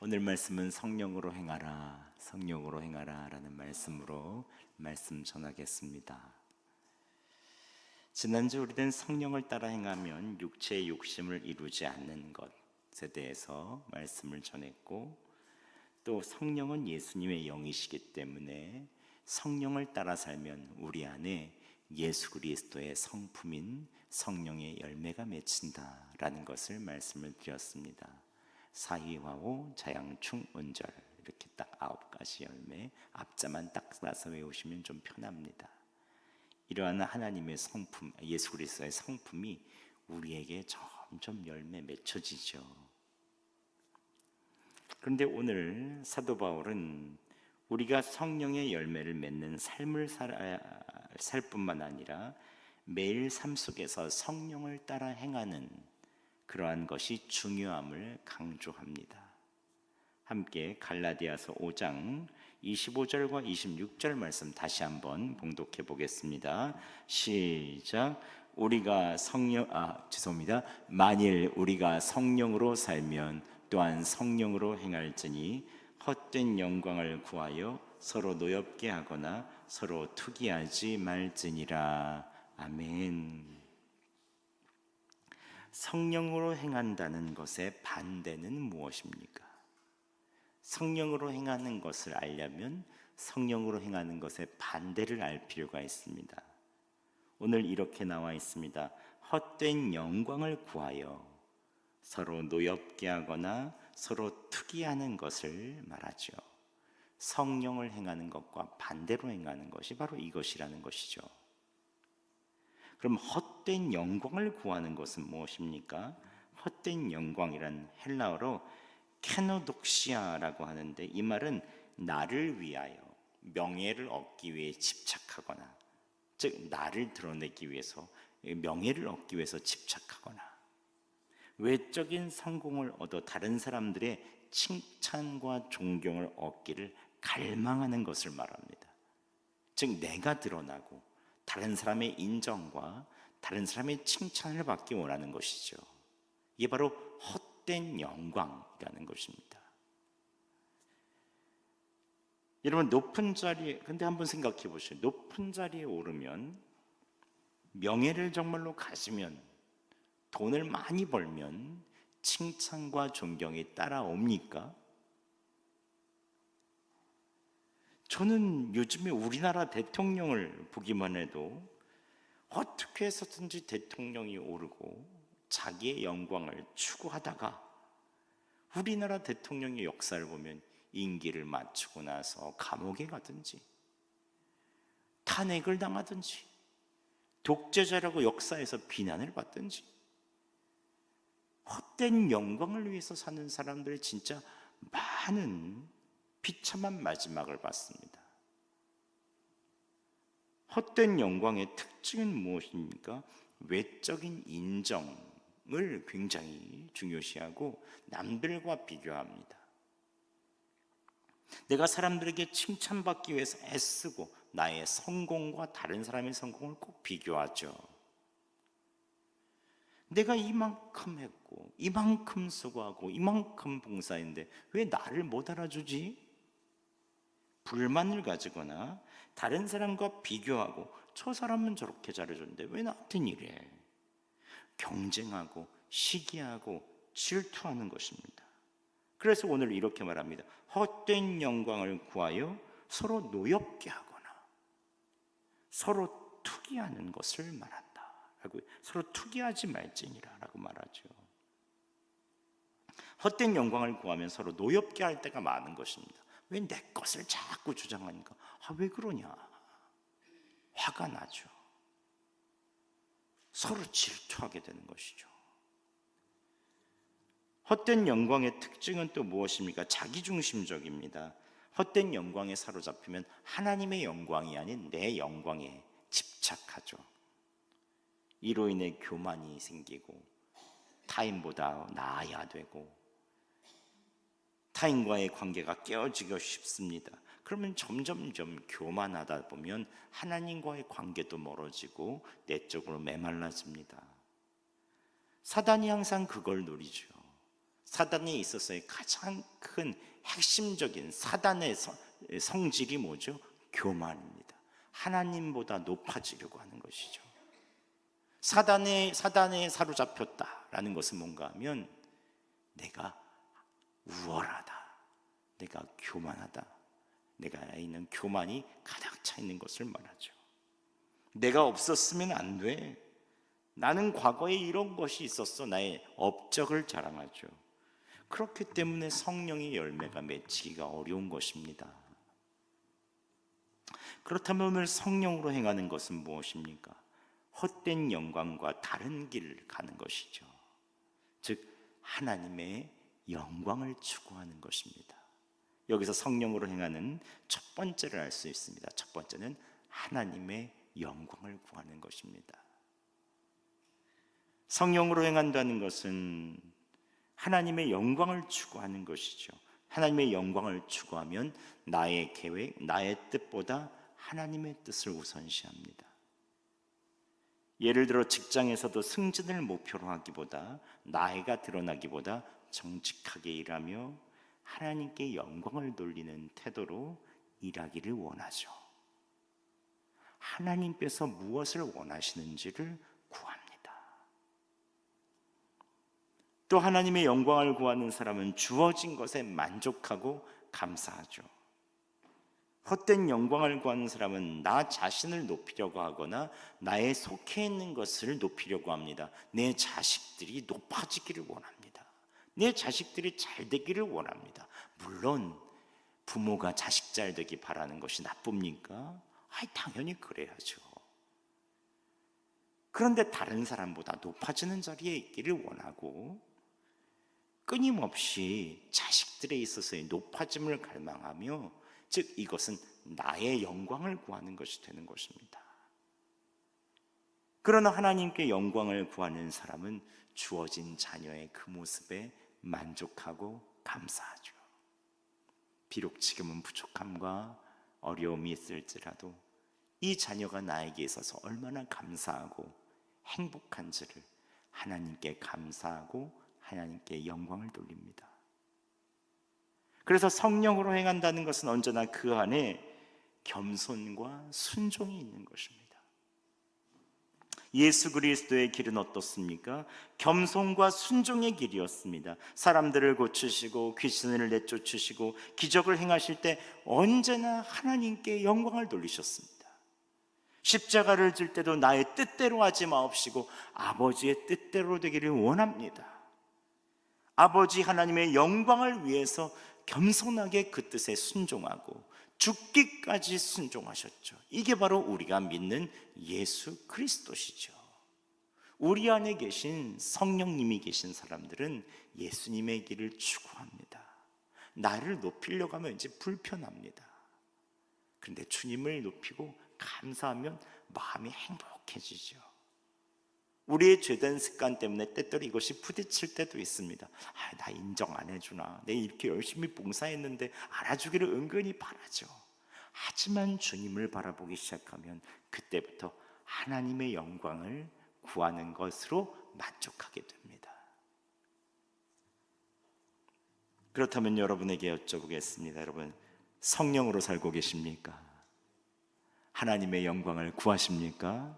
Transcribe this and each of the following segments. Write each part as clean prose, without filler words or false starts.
오늘 말씀은 성령으로 행하라, 성령으로 행하라 라는 말씀으로 말씀 전하겠습니다. 지난주 우리는 성령을 따라 행하면 육체의 욕심을 이루지 않는 것에 대해서 말씀을 전했고, 또 성령은 예수님의 영이시기 때문에 성령을 따라 살면 우리 안에 예수 그리스도의 성품인 성령의 열매가 맺힌다라는 것을 말씀을 드렸습니다. 사위화오, 자양충, 온절, 이렇게 딱 9가지 열매, 앞자만 딱 따서 외우시면 좀 편합니다. 이러한 하나님의 성품, 예수 그리스도의 성품이 우리에게 점점 열매 맺혀지죠. 그런데 오늘 사도 바울은 우리가 성령의 열매를 맺는 삶을 살 뿐만 아니라 매일 삶 속에서 성령을 따라 행하는 그러한 것이 중요함을 강조합니다. 함께 갈라디아서 5장 25절과 26절 말씀 다시 한번 봉독해 보겠습니다. 시작. 만일 우리가 성령으로 살면 또한 성령으로 행할지니 헛된 영광을 구하여 서로 노엽게 하거나 서로 투기하지 말지니라. 아멘. 성령으로 행한다는 것의 반대는 무엇입니까? 성령으로 행하는 것을 알려면 성령으로 행하는 것의 반대를 알 필요가 있습니다. 오늘 이렇게 나와 있습니다. 헛된 영광을 구하여 서로 노엽게 하거나 서로 투기하는 것을 말하죠. 성령을 행하는 것과 반대로 행하는 것이 바로 이것이라는 것이죠. 그럼 헛된 영광을 구하는 것은 무엇입니까? 헛된 영광이란 헬라어로 케노독시아라고 하는데, 이 말은 나를 위하여 명예를 얻기 위해 집착하거나, 즉 나를 드러내기 위해서, 명예를 얻기 위해서 집착하거나, 외적인 성공을 얻어 다른 사람들의 칭찬과 존경을 얻기를 갈망하는 것을 말합니다. 즉 내가 드러나고 다른 사람의 인정과 다른 사람의 칭찬을 받기 원하는 것이죠. 이게 바로 헛된 영광이라는 것입니다. 여러분, 높은 자리에, 근데 한번 생각해 보시죠. 높은 자리에 오르면, 명예를 정말로 가지면, 돈을 많이 벌면 칭찬과 존경이 따라옵니까? 저는 요즘에 우리나라 대통령을 보기만 해도 어떻게 해서든지 대통령이 오르고 자기의 영광을 추구하다가, 우리나라 대통령의 역사를 보면 임기를 마치고 나서 감옥에 가든지 탄핵을 당하든지 독재자라고 역사에서 비난을 받든지, 헛된 영광을 위해서 사는 사람들의 진짜 많은 비참한 마지막을 봤습니다. 헛된 영광의 특징은 무엇입니까? 외적인 인정을 굉장히 중요시하고 남들과 비교합니다. 내가 사람들에게 칭찬받기 위해서 애쓰고 나의 성공과 다른 사람의 성공을 꼭 비교하죠. 내가 이만큼 했고 이만큼 수고하고 이만큼 봉사했는데 왜 나를 못 알아주지? 불만을 가지거나 다른 사람과 비교하고, 저 사람은 저렇게 잘해줬는데 왜 나한텐 이래? 경쟁하고 시기하고 질투하는 것입니다. 그래서 오늘 이렇게 말합니다. 헛된 영광을 구하여 서로 노엽게 하거나 서로 투기하는 것을 말한다 라고, 서로 투기하지 말지니라 라고 말하죠. 헛된 영광을 구하면 서로 노엽게 할 때가 많은 것입니다. 왜 내 것을 자꾸 주장하니까, 왜 그러냐? 화가 나죠. 서로 질투하게 되는 것이죠. 헛된 영광의 특징은 또 무엇입니까? 자기중심적입니다. 헛된 영광에 사로잡히면 하나님의 영광이 아닌 내 영광에 집착하죠. 이로 인해 교만이 생기고 타인보다 나아야 되고 타인과의 관계가 깨어지기 쉽습니다. 그러면 점점점 교만하다 보면 하나님과의 관계도 멀어지고 내적으로 메말라집니다. 사단이 항상 그걸 노리죠. 사단에 있어서의 가장 큰 핵심적인 사단의 성질이 뭐죠? 교만입니다. 하나님보다 높아지려고 하는 것이죠. 사단에 사로잡혔다라는 것은 뭔가 하면 내가 우월하다, 내가 교만하다, 내가 있는 교만이 가득 차 있는 것을 말하죠. 내가 없었으면 안 돼, 나는 과거에 이런 것이 있었어, 나의 업적을 자랑하죠. 그렇기 때문에 성령의 열매가 맺히기가 어려운 것입니다. 그렇다면 오늘 성령으로 행하는 것은 무엇입니까? 헛된 영광과 다른 길을 가는 것이죠. 즉 하나님의 영광을 추구하는 것입니다. 여기서 성령으로 행하는 첫 번째를 알 수 있습니다. 첫 번째는 하나님의 영광을 구하는 것입니다. 성령으로 행한다는 것은 하나님의 영광을 추구하는 것이죠. 하나님의 영광을 추구하면 나의 계획, 나의 뜻보다 하나님의 뜻을 우선시합니다. 예를 들어 직장에서도 승진을 목표로 하기보다, 나이가 드러나기보다 정직하게 일하며 하나님께 영광을 돌리는 태도로 일하기를 원하죠. 하나님께서 무엇을 원하시는지를 구합니다. 또 하나님의 영광을 구하는 사람은 주어진 것에 만족하고 감사하죠. 헛된 영광을 구하는 사람은 나 자신을 높이려고 하거나 나의 속해 있는 것을 높이려고 합니다. 내 자식들이 높아지기를 원합니다. 내 자식들이 잘 되기를 원합니다. 물론 부모가 자식 잘 되기 바라는 것이 나쁩니까? 당연히 그래야죠. 그런데 다른 사람보다 높아지는 자리에 있기를 원하고 끊임없이 자식들에 있어서의 높아짐을 갈망하며, 즉 이것은 나의 영광을 구하는 것이 되는 것입니다. 그러나 하나님께 영광을 구하는 사람은 주어진 자녀의 그 모습에 만족하고 감사하죠. 비록 지금은 부족함과 어려움이 있을지라도 이 자녀가 나에게 있어서 얼마나 감사하고 행복한지를 하나님께 감사하고 하나님께 영광을 돌립니다. 그래서 성령으로 행한다는 것은 언제나 그 안에 겸손과 순종이 있는 것입니다. 예수 그리스도의 길은 어떻습니까? 겸손과 순종의 길이었습니다. 사람들을 고치시고 귀신을 내쫓으시고 기적을 행하실 때 언제나 하나님께 영광을 돌리셨습니다. 십자가를 질 때도 나의 뜻대로 하지 마옵시고 아버지의 뜻대로 되기를 원합니다. 아버지 하나님의 영광을 위해서 겸손하게 그 뜻에 순종하고 죽기까지 순종하셨죠. 이게 바로 우리가 믿는 예수 그리스도시죠. 우리 안에 계신 성령님이 계신 사람들은 예수님의 길을 추구합니다. 나를 높이려고 하면 이제 불편합니다. 그런데 주님을 높이고 감사하면 마음이 행복해지죠. 우리의 죄된 습관 때문에 때때로 이것이 부딪힐 때도 있습니다. 나 인정 안 해주나, 내가 이렇게 열심히 봉사했는데 알아주기를 은근히 바라죠. 하지만 주님을 바라보기 시작하면 그때부터 하나님의 영광을 구하는 것으로 만족하게 됩니다. 그렇다면 여러분에게 여쭤보겠습니다. 여러분, 성령으로 살고 계십니까? 하나님의 영광을 구하십니까?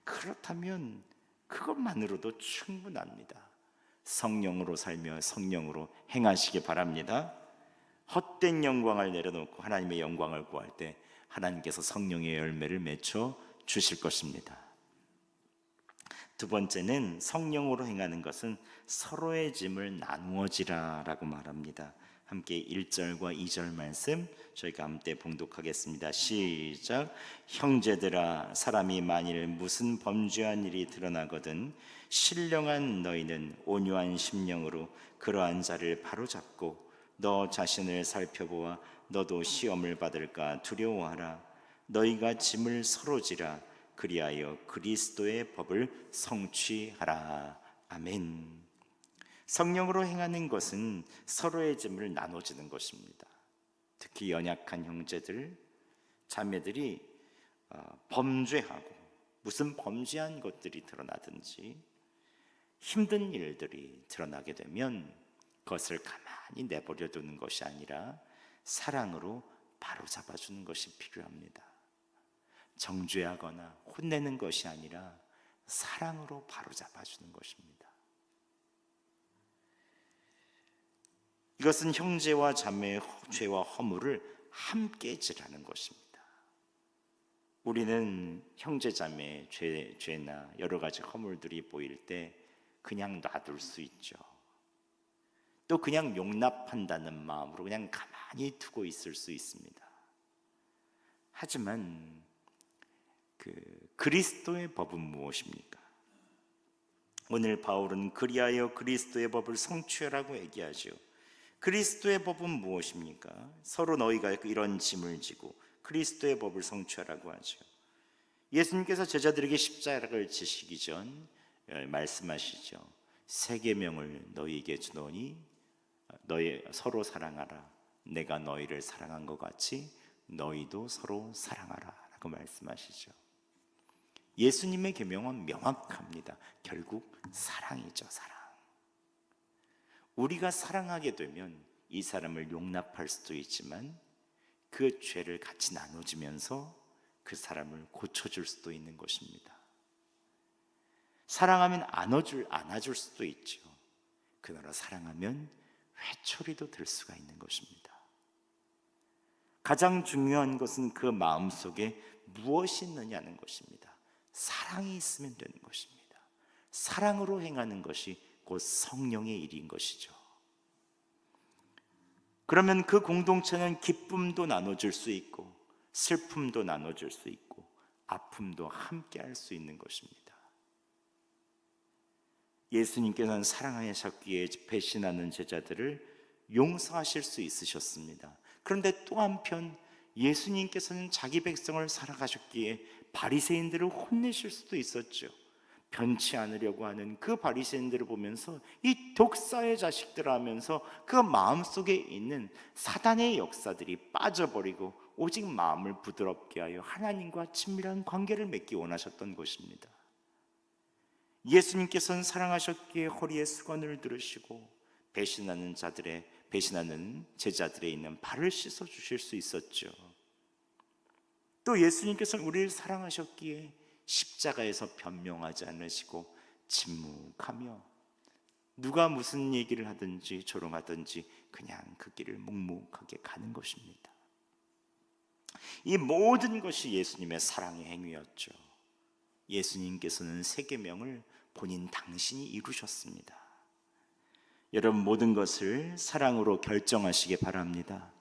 그렇다면 그것만으로도 충분합니다. 성령으로 살며 성령으로 행하시기 바랍니다. 헛된 영광을 내려놓고 하나님의 영광을 구할 때 하나님께서 성령의 열매를 맺혀 주실 것입니다. 두 번째는 성령으로 행하는 것은 서로의 짐을 나누어지라 라고 말합니다. 함께 1절과 2절 말씀 저희가 함께 봉독하겠습니다. 시작. 형제들아, 사람이 만일 무슨 범죄한 일이 드러나거든 신령한 너희는 온유한 심령으로 그러한 자를 바로잡고 너 자신을 살펴보아 너도 시험을 받을까 두려워하라. 너희가 짐을 서로 지라. 그리하여 그리스도의 법을 성취하라. 아멘. 성령으로 행하는 것은 서로의 짐을 나눠지는 것입니다. 특히 연약한 형제들, 자매들이 범죄하고 무슨 범죄한 것들이 드러나든지 힘든 일들이 드러나게 되면 그것을 가만히 내버려 두는 것이 아니라 사랑으로 바로잡아주는 것이 필요합니다. 정죄하거나 혼내는 것이 아니라 사랑으로 바로잡아주는 것입니다. 이것은 형제와 자매의 죄와 허물을 함께 지라는 것입니다. 우리는 형제 자매의 죄나 여러 가지 허물들이 보일 때 그냥 놔둘 수 있죠. 또 그냥 용납한다는 마음으로 그냥 가만히 두고 있을 수 있습니다. 하지만 그리스도의 법은 무엇입니까? 오늘 바울은 그리하여 그리스도의 법을 성취하라고 얘기하죠. 그리스도의 법은 무엇입니까? 서로 너희가 이런 짐을 지고 그리스도의 법을 성취하라고 하죠. 예수님께서 제자들에게 십자가를 지시기 전 말씀하시죠. 세 계명을 너희에게 주노니 너희 서로 사랑하라. 내가 너희를 사랑한 것 같이 너희도 서로 사랑하라 라고 말씀하시죠. 예수님의 계명은 명확합니다. 결국 사랑이죠. 사랑. 우리가 사랑하게 되면 이 사람을 용납할 수도 있지만 그 죄를 같이 나눠주면서 그 사람을 고쳐줄 수도 있는 것입니다. 사랑하면 안아줄 수도 있죠. 그러나 사랑하면 회초리도 들 수가 있는 것입니다. 가장 중요한 것은 그 마음속에 무엇이 있느냐는 것입니다. 사랑이 있으면 되는 것입니다. 사랑으로 행하는 것이 곧 성령의 일인 것이죠. 그러면 그 공동체는 기쁨도 나눠줄 수 있고 슬픔도 나눠줄 수 있고 아픔도 함께 할 수 있는 것입니다. 예수님께서는 사랑하셨기에 배신하는 제자들을 용서하실 수 있으셨습니다. 그런데 또 한편 예수님께서는 자기 백성을 사랑하셨기에 바리새인들을 혼내실 수도 있었죠. 변치 않으려고 하는 그 바리새인들을 보면서 이 독사의 자식들 하면서 그 마음속에 있는 사단의 역사들이 빠져버리고 오직 마음을 부드럽게 하여 하나님과 친밀한 관계를 맺기 원하셨던 것입니다. 예수님께서는 사랑하셨기에 허리에 수건을 들으시고 배신하는 제자들의 있는 발을 씻어 주실 수 있었죠. 또 예수님께서는 우리를 사랑하셨기에 십자가에서 변명하지 않으시고 침묵하며 누가 무슨 얘기를 하든지 조롱하든지 그냥 그 길을 묵묵하게 가는 것입니다. 이 모든 것이 예수님의 사랑의 행위였죠. 예수님께서는 세 계명을 본인 당신이 이루셨습니다. 여러분, 모든 것을 사랑으로 결정하시기 바랍니다.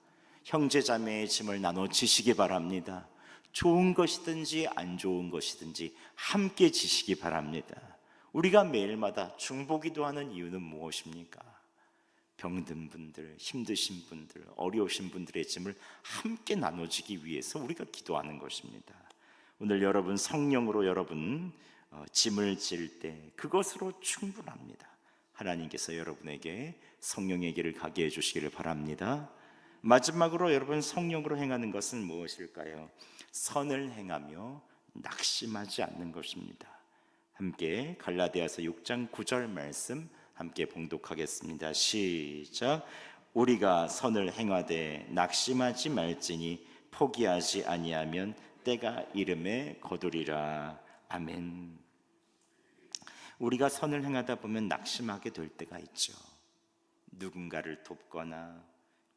형제자매의 짐을 나눠 지시기 바랍니다. 좋은 것이든지 안 좋은 것이든지 함께 지시기 바랍니다. 우리가 매일마다 중보기도하는 이유는 무엇입니까? 병든 분들, 힘드신 분들, 어려우신 분들의 짐을 함께 나눠주기 위해서 우리가 기도하는 것입니다. 오늘 여러분 성령으로 짐을 질 때 그것으로 충분합니다. 하나님께서 여러분에게 성령의 길을 가게 해주시기를 바랍니다. 마지막으로 여러분 성령으로 행하는 것은 무엇일까요? 선을 행하며 낙심하지 않는 것입니다. 함께 갈라디아서 6장 9절 말씀 함께 봉독하겠습니다. 시작. 우리가 선을 행하되 낙심하지 말지니 포기하지 아니하면 때가 이름에 거두리라. 아멘. 우리가 선을 행하다 보면 낙심하게 될 때가 있죠. 누군가를 돕거나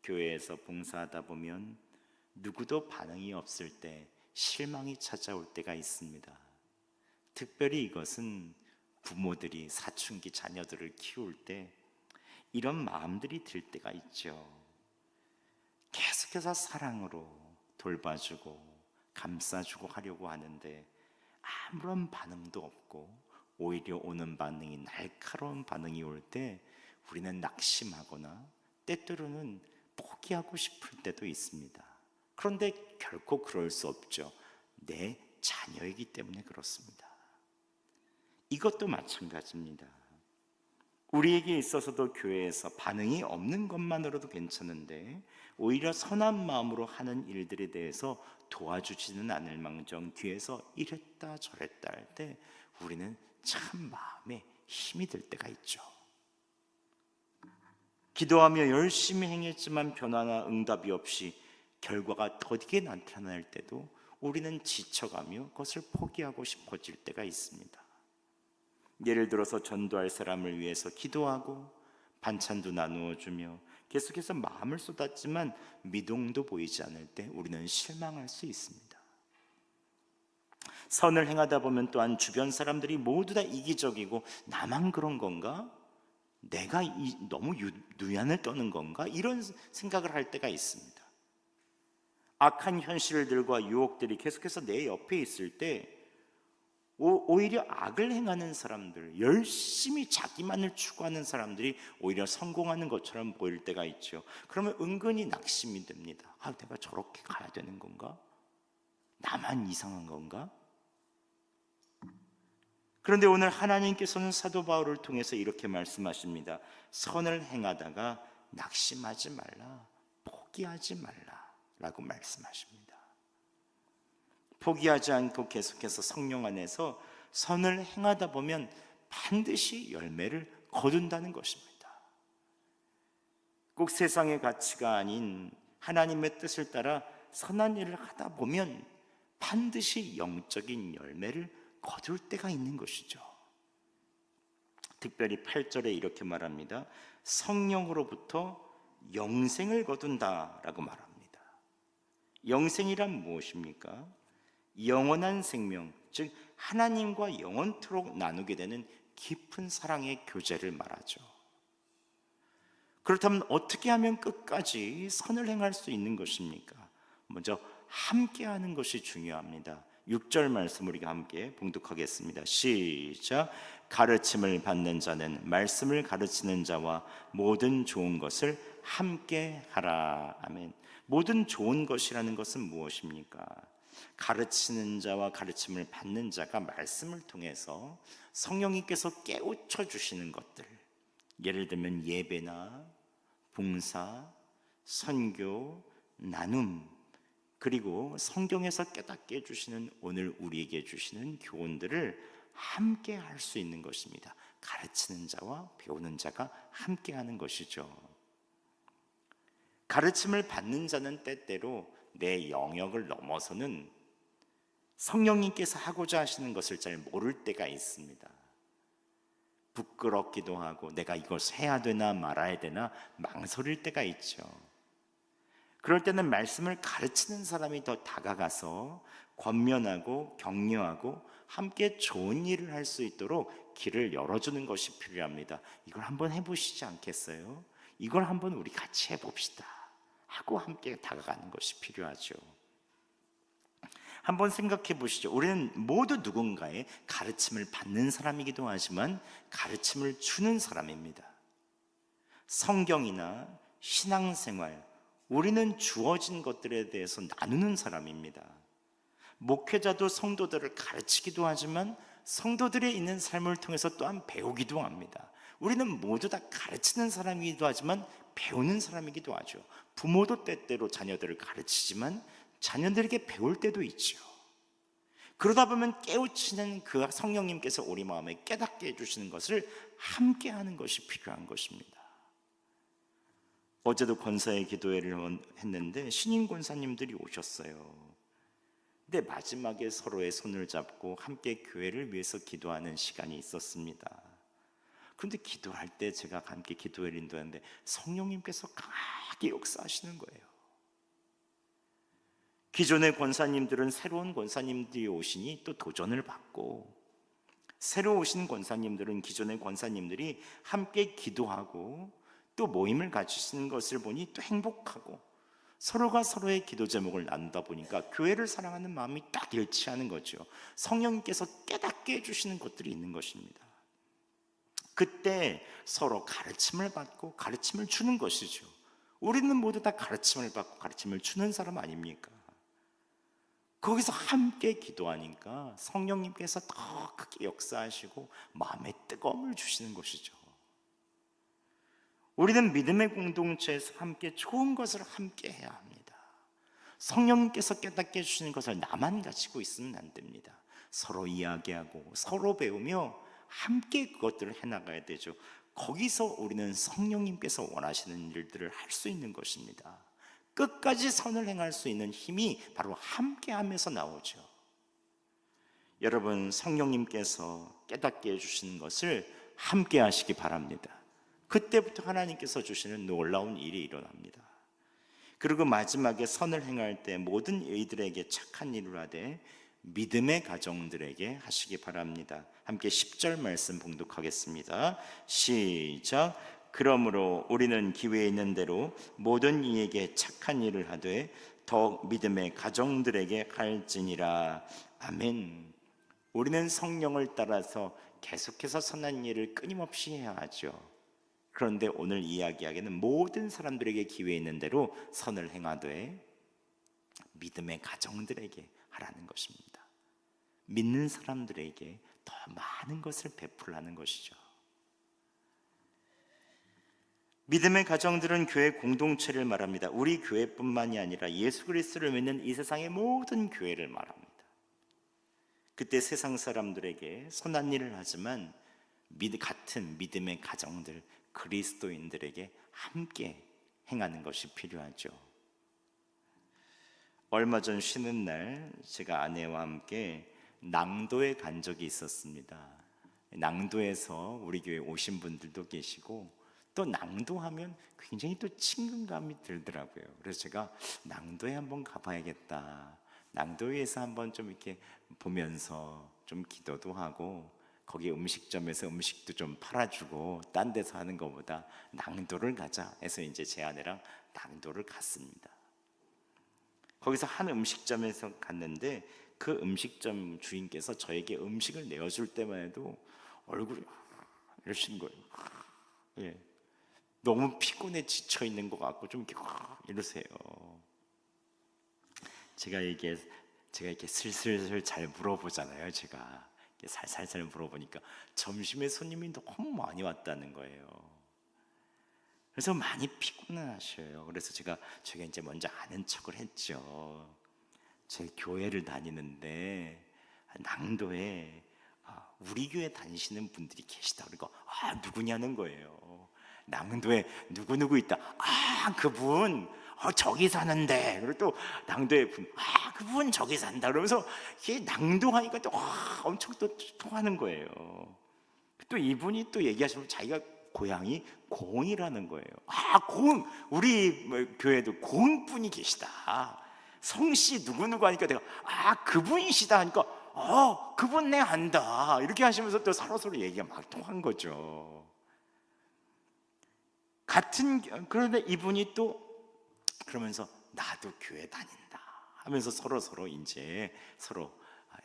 교회에서 봉사하다 보면 누구도 반응이 없을 때 실망이 찾아올 때가 있습니다. 특별히 이것은 부모들이 사춘기 자녀들을 키울 때 이런 마음들이 들 때가 있죠. 계속해서 사랑으로 돌봐주고 감싸주고 하려고 하는데 아무런 반응도 없고 오히려 오는 반응이 날카로운 반응이 올 때 우리는 낙심하거나 때때로는 포기하고 싶을 때도 있습니다. 그런데 결코 그럴 수 없죠. 내 자녀이기 때문에 그렇습니다. 이것도 마찬가지입니다. 우리에게 있어서도 교회에서 반응이 없는 것만으로도 괜찮은데 오히려 선한 마음으로 하는 일들에 대해서 도와주지는 않을 망정 뒤에서 이랬다 저랬다 할 때 우리는 참 마음에 힘이 들 때가 있죠. 기도하며 열심히 행했지만 변화나 응답이 없이 결과가 더디게 나타날 때도 우리는 지쳐가며 그것을 포기하고 싶어질 때가 있습니다. 예를 들어서 전도할 사람을 위해서 기도하고 반찬도 나누어 주며 계속해서 마음을 쏟았지만 미동도 보이지 않을 때 우리는 실망할 수 있습니다. 선을 행하다 보면 또한 주변 사람들이 모두 다 이기적이고 나만 그런 건가? 내가 너무 누얀을 떠는 건가? 이런 생각을 할 때가 있습니다. 악한 현실들과 유혹들이 계속해서 내 옆에 있을 때 오히려 악을 행하는 사람들, 열심히 자기만을 추구하는 사람들이 오히려 성공하는 것처럼 보일 때가 있죠. 그러면 은근히 낙심이 됩니다. 내가 저렇게 가야 되는 건가? 나만 이상한 건가? 그런데 오늘 하나님께서는 사도 바울을 통해서 이렇게 말씀하십니다. 선을 행하다가 낙심하지 말라, 포기하지 말라 라고 말씀하십니다. 포기하지 않고 계속해서 성령 안에서 선을 행하다 보면 반드시 열매를 거둔다는 것입니다. 꼭 세상의 가치가 아닌 하나님의 뜻을 따라 선한 일을 하다 보면 반드시 영적인 열매를 거둘 때가 있는 것이죠. 특별히 8절에 이렇게 말합니다. 성령으로부터 영생을 거둔다라고 말합니다. 영생이란 무엇입니까? 영원한 생명, 즉 하나님과 영원토록 나누게 되는 깊은 사랑의 교제를 말하죠. 그렇다면 어떻게 하면 끝까지 선을 행할 수 있는 것입니까? 먼저 함께하는 것이 중요합니다. 6절 말씀 우리가 함께 봉독하겠습니다. 시작. 가르침을 받는 자는 말씀을 가르치는 자와 모든 좋은 것을 함께 하라. 아멘. 모든 좋은 것이라는 것은 무엇입니까? 가르치는 자와 가르침을 받는 자가 말씀을 통해서 성령님께서 깨우쳐 주시는 것들, 예를 들면 예배나 봉사, 선교, 나눔, 그리고 성경에서 깨닫게 해주시는 오늘 우리에게 주시는 교훈들을 함께 할 수 있는 것입니다. 가르치는 자와 배우는 자가 함께 하는 것이죠. 가르침을 받는 자는 때때로 내 영역을 넘어서는 성령님께서 하고자 하시는 것을 잘 모를 때가 있습니다. 부끄럽기도 하고 내가 이걸 해야 되나 말아야 되나 망설일 때가 있죠. 그럴 때는 말씀을 가르치는 사람이 더 다가가서 권면하고 격려하고 함께 좋은 일을 할 수 있도록 길을 열어주는 것이 필요합니다. 이걸 한번 해보시지 않겠어요? 이걸 한번 우리 같이 해봅시다 하고 함께 다가가는 것이 필요하죠. 한번 생각해 보시죠. 우리는 모두 누군가의 가르침을 받는 사람이기도 하지만 가르침을 주는 사람입니다. 성경이나 신앙생활, 우리는 주어진 것들에 대해서 나누는 사람입니다. 목회자도 성도들을 가르치기도 하지만 성도들의 있는 삶을 통해서 또한 배우기도 합니다. 우리는 모두 다 가르치는 사람이기도 하지만 배우는 사람이기도 하죠. 부모도 때때로 자녀들을 가르치지만 자녀들에게 배울 때도 있죠. 그러다 보면 깨우치는 그 성령님께서 우리 마음에 깨닫게 해주시는 것을 함께 하는 것이 필요한 것입니다. 어제도 권사의 기도회를 했는데 신임 권사님들이 오셨어요. 근데 마지막에 서로의 손을 잡고 함께 교회를 위해서 기도하는 시간이 있었습니다. 그런데 기도할 때 제가 함께 기도회를 인도하는데 성령님께서 강하게 역사하시는 거예요. 기존의 권사님들은 새로운 권사님들이 오시니 또 도전을 받고, 새로 오신 권사님들은 기존의 권사님들이 함께 기도하고 또 모임을 가지시는 것을 보니 또 행복하고, 서로가 서로의 기도 제목을 나누다 보니까 교회를 사랑하는 마음이 딱 일치하는 거죠. 성령님께서 깨닫게 해주시는 것들이 있는 것입니다. 그때 서로 가르침을 받고 가르침을 주는 것이죠. 우리는 모두 다 가르침을 받고 가르침을 주는 사람 아닙니까? 거기서 함께 기도하니까 성령님께서 더 크게 역사하시고 마음에 뜨거움을 주시는 것이죠. 우리는 믿음의 공동체에서 함께 좋은 것을 함께 해야 합니다. 성령님께서 깨닫게 해주시는 것을 나만 가지고 있으면 안 됩니다. 서로 이야기하고 서로 배우며 함께 그것들을 해나가야 되죠. 거기서 우리는 성령님께서 원하시는 일들을 할 수 있는 것입니다. 끝까지 선을 행할 수 있는 힘이 바로 함께함에서 나오죠. 여러분, 성령님께서 깨닫게 해주시는 것을 함께 하시기 바랍니다. 그때부터 하나님께서 주시는 놀라운 일이 일어납니다. 그리고 마지막에 선을 행할 때 모든 이들에게 착한 일을 하되 믿음의 가정들에게 하시기 바랍니다. 함께 10절 말씀 봉독하겠습니다. 시작. 그러므로 우리는 기회에 있는 대로 모든 이에게 착한 일을 하되 더욱 믿음의 가정들에게 할지니라. 아멘. 우리는 성령을 따라서 계속해서 선한 일을 끊임없이 해야 하죠. 그런데 오늘 이야기하기는 모든 사람들에게 기회 있는 대로 선을 행하되 믿음의 가정들에게 하라는 것입니다. 믿는 사람들에게 더 많은 것을 베풀라는 것이죠. 믿음의 가정들은 교회 공동체를 말합니다. 우리 교회뿐만이 아니라 예수 그리스도를 믿는 이 세상의 모든 교회를 말합니다. 그때 세상 사람들에게 선한 일을 하지만 같은 믿음의 가정들, 그리스도인들에게 함께 행하는 것이 필요하죠. 얼마 전 쉬는 날 제가 아내와 함께 낭도에 간 적이 있었습니다. 낭도에서 우리 교회 오신 분들도 계시고 또 낭도하면 굉장히 또 친근감이 들더라고요. 그래서 제가 낭도에 한번 가봐야겠다. 낭도에서 한번 좀 이렇게 보면서 좀 기도도 하고 거기 음식점에서 음식도 좀 팔아주고 딴 데서 하는 것보다 낭도를 가자 해서 이제 제 아내랑 낭도를 갔습니다. 거기서 한 음식점에서 갔는데 그 음식점 주인께서 저에게 음식을 내어줄 때만 해도 얼굴이 이러시는 거예요. 예. 너무 피곤해 지쳐 있는 것 같고 좀 이렇게 이러세요. 제가 이렇게 슬슬 잘 물어보잖아요. 제가 살살살 물어보니까 점심에 손님이 너무 많이 왔다는 거예요. 그래서 많이 피곤하셔요. 그래서 제가 이제 먼저 아는 척을 했죠. 제 교회를 다니는데 낭도에 우리 교회 다니시는 분들이 계시다. 그러니까 누구냐는 거예요. 낭도에 누구 있다. 그분 저기 사는데. 그리고 또 낭도에 분 그분 저기 산다. 그러면서 이게 낭도하니까 또 엄청 또 통하는 거예요. 또 이분이 또 얘기하시면 자기가 고향이 고흥이라는 거예요. 고흥, 우리 교회도 고흥분이 계시다. 성씨 누구누구 하니까 내가 그분이시다 하니까 그분 내 안다. 이렇게 하시면서 또 서로 얘기가 막 통한 거죠. 그런데 이분이 또 그러면서 나도 교회 다닌다 하면서 서로 이제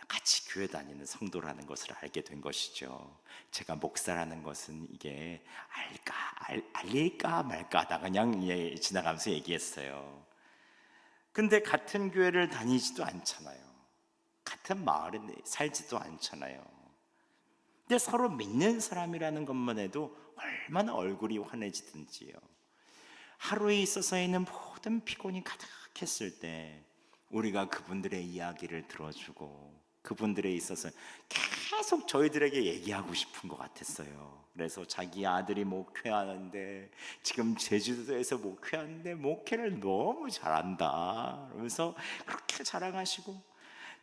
같이 교회 다니는 성도라는 것을 알게 된 것이죠. 제가 목사라는 것은 이게 알릴까 말까 하다가 그냥 지나가면서 얘기했어요. 근데 같은 교회를 다니지도 않잖아요. 같은 마을에 살지도 않잖아요. 근데 서로 믿는 사람이라는 것만 해도 얼마나 얼굴이 환해지든지요. 하루에 있어서에는 모든 피곤이 가득했을 때 우리가 그분들의 이야기를 들어주고 그분들에 있어서 계속 저희들에게 얘기하고 싶은 것 같았어요. 그래서 자기 아들이 목회하는데 지금 제주도에서 목회하는데 목회를 너무 잘한다 그러면서 그렇게 자랑하시고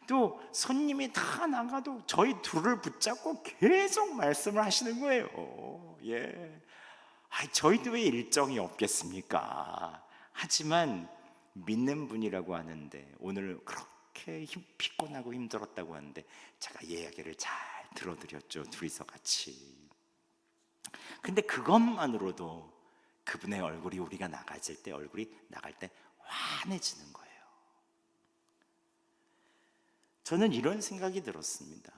또 손님이 다 나가도 저희 둘을 붙잡고 계속 말씀을 하시는 거예요. 예. 저희도 왜 일정이 없겠습니까? 하지만 믿는 분이라고 하는데 오늘 그렇게 피곤하고 힘들었다고 하는데 제가 이야기를 잘 들어드렸죠. 둘이서 같이. 근데 그것만으로도 그분의 얼굴이 우리가 나갈 때 환해지는 거예요. 저는 이런 생각이 들었습니다.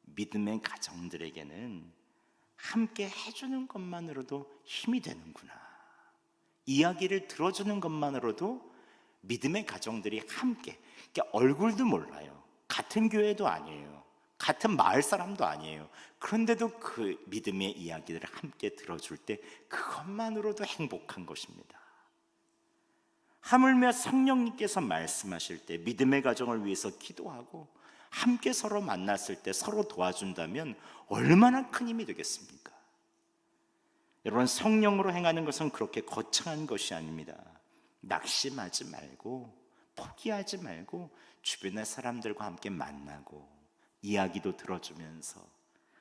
믿음의 가정들에게는 함께 해주는 것만으로도 힘이 되는구나. 이야기를 들어주는 것만으로도 믿음의 가정들이 함께, 그러니까 얼굴도 몰라요. 같은 교회도 아니에요. 같은 마을 사람도 아니에요. 그런데도 그 믿음의 이야기들을 함께 들어줄 때 그것만으로도 행복한 것입니다. 하물며 성령님께서 말씀하실 때 믿음의 가정을 위해서 기도하고 함께 서로 만났을 때 서로 도와준다면 얼마나 큰 힘이 되겠습니까? 여러분, 성령으로 행하는 것은 그렇게 거창한 것이 아닙니다. 낙심하지 말고, 포기하지 말고, 주변의 사람들과 함께 만나고 이야기도 들어주면서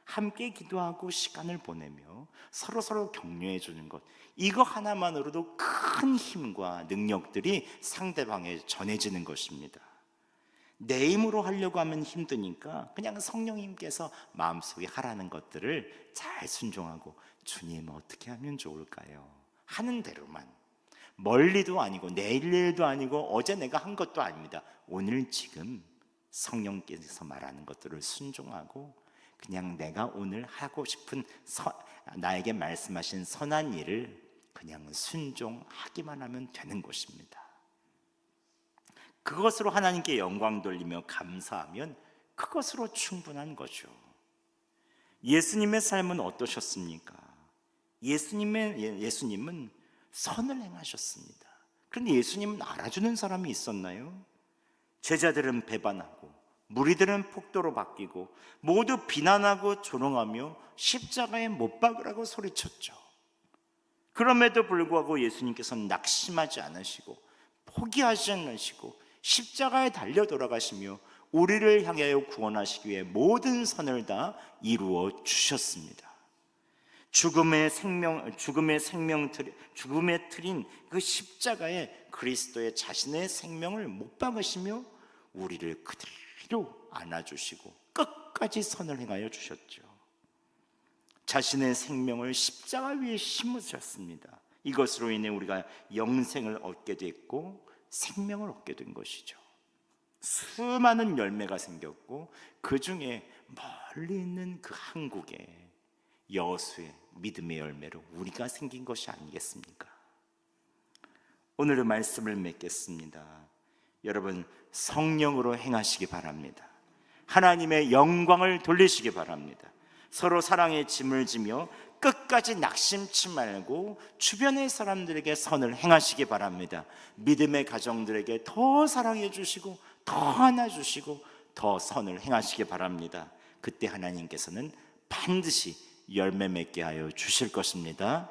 함께 기도하고 시간을 보내며 서로 격려해 주는 것, 이거 하나만으로도 큰 힘과 능력들이 상대방에 전해지는 것입니다. 내 힘으로 하려고 하면 힘드니까 그냥 성령님께서 마음속에 하라는 것들을 잘 순종하고, 주님 어떻게 하면 좋을까요? 하는 대로만, 멀리도 아니고 내일도 아니고 어제 내가 한 것도 아닙니다. 오늘 지금 성령께서 말하는 것들을 순종하고, 그냥 내가 오늘 하고 싶은 나에게 말씀하신 선한 일을 그냥 순종하기만 하면 되는 것입니다. 그것으로 하나님께 영광 돌리며 감사하면 그것으로 충분한 거죠. 예수님의 삶은 어떠셨습니까? 예수님은 선을 행하셨습니다. 그런데 예수님은 알아주는 사람이 있었나요? 제자들은 배반하고 무리들은 폭도로 바뀌고 모두 비난하고 조롱하며 십자가에 못 박으라고 소리쳤죠. 그럼에도 불구하고 예수님께서는 낙심하지 않으시고 포기하지 않으시고 십자가에 달려 돌아가시며 우리를 향하여 구원하시기 위해 모든 선을 다 이루어 주셨습니다. 죽음의 틀인 그 십자가에 그리스도의 자신의 생명을 못 박으시며 우리를 그대로 안아주시고 끝까지 선을 행하여 주셨죠. 자신의 생명을 십자가 위에 심으셨습니다. 이것으로 인해 우리가 영생을 얻게 됐고 생명을 얻게 된 것이죠. 수많은 열매가 생겼고 그 중에 멀리 있는 그 한국에 여호수의 믿음의 열매로 우리가 생긴 것이 아니겠습니까? 오늘의 말씀을 맺겠습니다. 여러분, 성령으로 행하시기 바랍니다. 하나님의 영광을 돌리시기 바랍니다. 서로 사랑의 짐을 지며 끝까지 낙심치 말고 주변의 사람들에게 선을 행하시기 바랍니다. 믿음의 가정들에게 더 사랑해 주시고 더 안아주시고 더 선을 행하시기 바랍니다. 그때 하나님께서는 반드시 열매 맺게 하여 주실 것입니다.